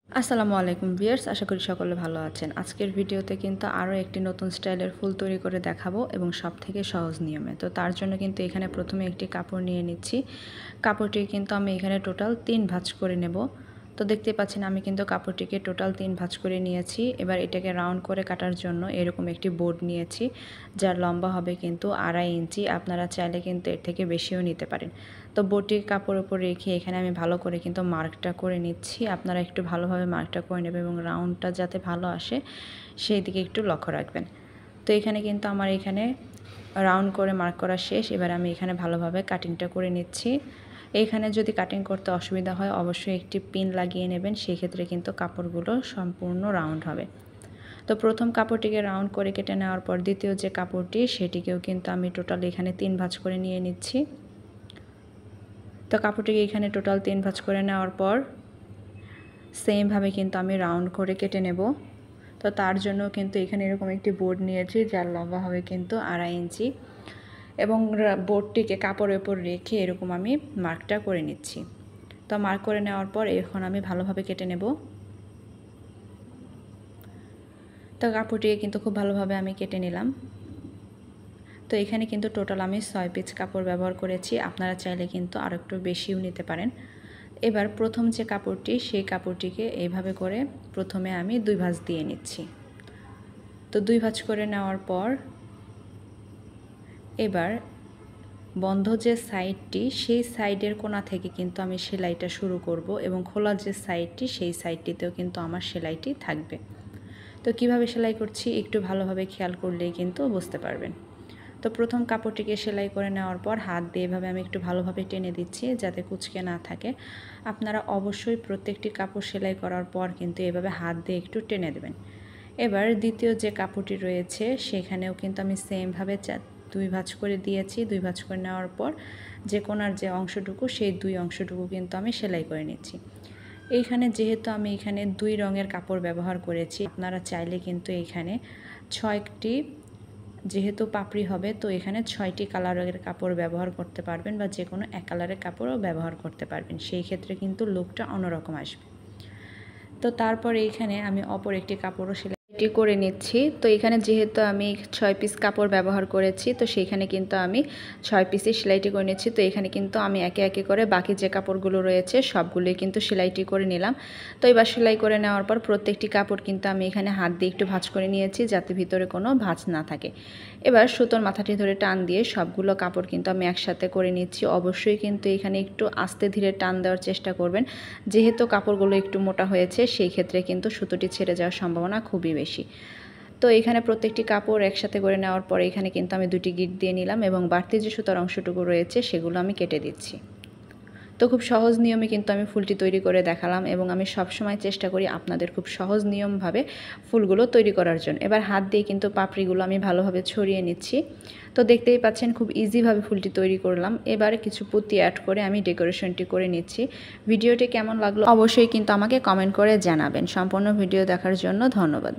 আসসালামু আলাইকুম ভিউয়ার্স, আশা করি সকলে ভালো আছেন। আজকের ভিডিওতে কিন্তু আরও একটি নতুন স্টাইলের ফুল তৈরি করে দেখাবো এবং সবথেকে সহজ নিয়মে। তো তার জন্য কিন্তু এখানে প্রথমে একটি কাপড় নিয়ে নিচ্ছি। কাপড়টি কিন্তু আমি এখানে টোটাল 3 ভাঁজ করে নেব। তো দেখতে পাচ্ছেন আমি কিন্তু কাপড়টিকে টোটাল 3 ভাঁজ করে নিয়েছি। এবার এটাকে রাউন্ড করে কাটার জন্য এরকম একটি বোর্ড নিয়েছি, যার লম্বা হবে কিন্তু 2.5 ইঞ্চি। আপনারা চাইলে কিন্তু এর থেকে বেশিও নিতে পারেন। তো বোর্ডটি কাপড়ের উপর রেখে এখানে আমি ভালো করে কিন্তু মার্কটা করে নিচ্ছি। আপনারা একটু ভালোভাবে মার্কটা করে নেবেন এবং রাউন্ডটা যাতে ভালো আসে সেই দিকে একটু লক্ষ্য রাখবেন। তো এখানে কিন্তু আমার এখানে রাউন্ড করে মার্ক করা শেষ। এবার আমি এখানে ভালোভাবে কাটিংটা করে নিচ্ছি। এইখানে যদি কাটিং করতে অসুবিধা হয় অবশ্যই একটি পিন লাগিয়ে নেবেন, সেই ক্ষেত্রে কিন্তু কাপড়গুলো সম্পূর্ণ রাউন্ড হবে। তো প্রথম কাপড়টিকে রাউন্ড করে কেটে নেওয়ার পর দ্বিতীয় যে কাপড়টি সেটিকেও কিন্তু আমি টোটাল এখানে 3 ভাঁজ করে নিয়ে নিচ্ছি। তো কাপড়টিকে এখানে টোটাল 3 ভাঁজ করে নেওয়ার পর সেমভাবে কিন্তু আমি রাউন্ড করে কেটে নেব। তো তার জন্য কিন্তু এখানে এরকম একটি বোর্ড নিয়েছি, যার লম্বা হবে কিন্তু 2.5 ইঞ্চি এবং বোর্ডটিকে কাপড়ের উপর রেখে এরকম আমি মার্কটা করে নিচ্ছি। তো মার্ক করে নেওয়ার পর এখন আমি ভালোভাবে কেটে নেব। তো কাপড়টিকে কিন্তু খুব ভালোভাবে আমি কেটে নিলাম। তো এখানে কিন্তু টোটাল আমি 6 পিস কাপড় ব্যবহার করেছি, আপনারা চাইলে কিন্তু আরও একটু বেশিও নিতে পারেন। এবার প্রথম যে কাপড়টি সেই কাপড়টিকে এইভাবে করে প্রথমে আমি 2 ভাঁজ দিয়ে নিচ্ছি। তো 2 ভাঁজ করে নেওয়ার পর এবার বন্ধ যে সাইডটি সেই সাইডের কোণা থেকে কিন্তু আমি সেলাইটা শুরু করব এবং খোলা যে সাইডটি সেই সাইডটিতেও কিন্তু আমার সেলাইটি থাকবে। তো কিভাবে সেলাই করছি একটু ভালোভাবে খেয়াল করলেই কিন্তু বুঝতে পারবেন। তো প্রথম কাপড়টিকে সেলাই করে নেওয়ার পর হাত দিয়ে এভাবে আমি একটু ভালোভাবে টেনে দিচ্ছি যাতে কুঁচকে না থাকে। আপনারা অবশ্যই প্রত্যেকটি কাপড় সেলাই করার পর কিন্তু এভাবে হাত দিয়ে একটু টেনে দেবেন। এবার দ্বিতীয় যে কাপড়টি রয়েছে সেখানেও কিন্তু আমি সেমভাবে 2 ভাঁজ করে দিয়েছি। 2 ভাঁজ করে নেওয়ার পর যে কোণার যে অংশটুকু সেই 2 অংশটুকু কিন্তু আমি সেলাই করে নিচ্ছি। এইখানে যেহেতু আমি এখানে 2 রঙের কাপড় ব্যবহার করেছি, আপনারা চাইলে কিন্তু এখানে 6টি যেহেতু পাপড়ি হবে তো এখানে 6টি কালারের কাপড় ব্যবহার করতে পারবেন বা যে কোনো এক কালারের কাপড়ও ব্যবহার করতে পারবেন, সেই ক্ষেত্রে কিন্তু লুকটা অন্যরকম আসবে। তো তারপর এইখানে আমি অপর একটি কাপড়ও সেলাই করে নিচ্ছি। তো এখানে যেহেতু আমি 6 পিস কাপড় ব্যবহার করেছি তো সেইখানে কিন্তু আমি 6 পিসে সেলাইটি করে নিচ্ছি। তো এখানে কিন্তু আমি একে একে করে বাকি যে কাপড়গুলো রয়েছে সবগুলোই কিন্তু সেলাইটি করে নিলাম। তো এবার সেলাই করে নেওয়ার পর প্রত্যেকটি কাপড় কিন্তু আমি এখানে হাত দিয়ে একটু ভাঁজ করে নিয়েছি যাতে ভিতরে কোনো ভাঁজ না থাকে। এবার সুতোর মাথাটি ধরে টান দিয়ে সবগুলো কাপড় কিন্তু আমি একসাথে করে নিচ্ছি। অবশ্যই কিন্তু এখানে একটু আস্তে ধীরে টান দেওয়ার চেষ্টা করবেন, যেহেতু কাপড়গুলো একটু মোটা হয়েছে সেই ক্ষেত্রে কিন্তু সুতোটি ছেড়ে যাওয়ার সম্ভাবনা খুবই বেশি। তো এখানে প্রত্যেকটি কাপড় একসাথে করে নেওয়ার পরে এখানে কিন্তু আমি 2টি গিট দিয়ে নিলাম এবং বাড়তি যে সুতার অংশটুকু রয়েছে সেগুলো আমি কেটে দিচ্ছি। তো খুব সহজ নিয়মে কিন্তু আমি ফুলটি তৈরি করে দেখালাম এবং আমি সবসময় চেষ্টা করি আপনাদের খুব সহজ নিয়মভাবে ফুলগুলো তৈরি করার জন্য। এবার হাত দিয়ে কিন্তু পাপড়িগুলো আমি ভালোভাবে ছড়িয়ে নিচ্ছি। তো দেখতেই পাচ্ছেন খুব ইজিভাবে ফুলটি তৈরি করলাম। এবারে কিছু পুঁতি অ্যাড করে আমি ডেকোরেশনটি করে নিচ্ছি। ভিডিওটি কেমন লাগলো অবশ্যই কিন্তু আমাকে কমেন্ট করে জানাবেন। সম্পূর্ণ ভিডিও দেখার জন্য ধন্যবাদ।